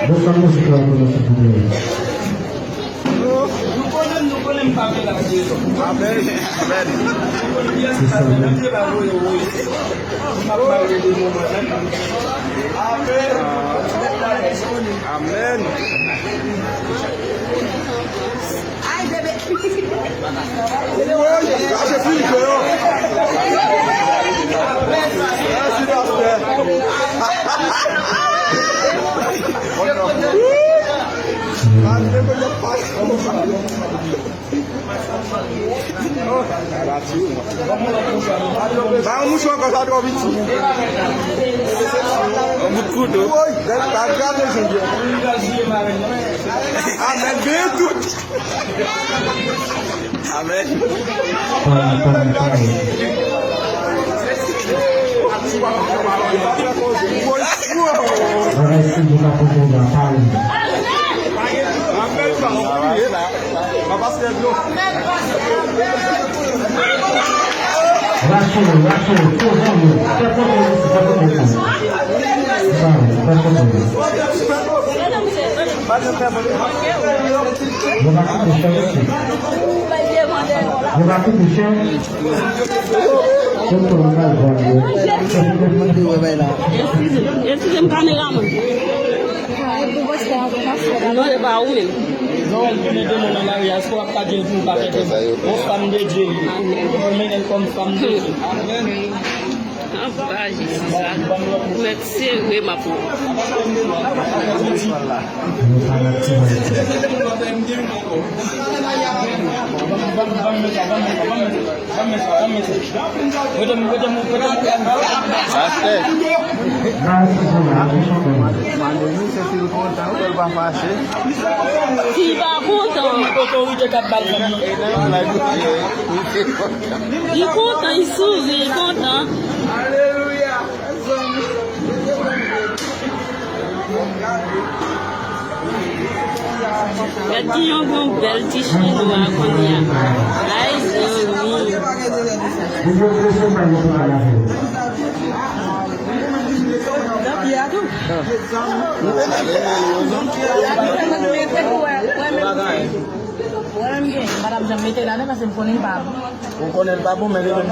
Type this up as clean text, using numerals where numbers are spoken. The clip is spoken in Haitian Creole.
Bukan musik lagu tersebut. Amin. Ai, bebê. Acha filho, eu. Vamos jogar com o bicho. Vamos tudo. Oi, deve estar ligado hoje em dia. Amém, Bento. Amém. Agora sim, vou dar para o paling. Rasul, tuh kamu, Não é baú mesmo. Não, ele deu uma maioria, as coisas para dentro do paquete. Ou fam de Dieu. Ou comme femme de Dieu. Rapaz, merci, oui, ma pauvre. Tu vas content. Il est content, il sourit, il est content. Il y a un bel t-shirt noir qu'on y a. Là, Madame, j'aime mettre là, mais c'est pour les babes. Vous connaissez pas pour mettre les babes.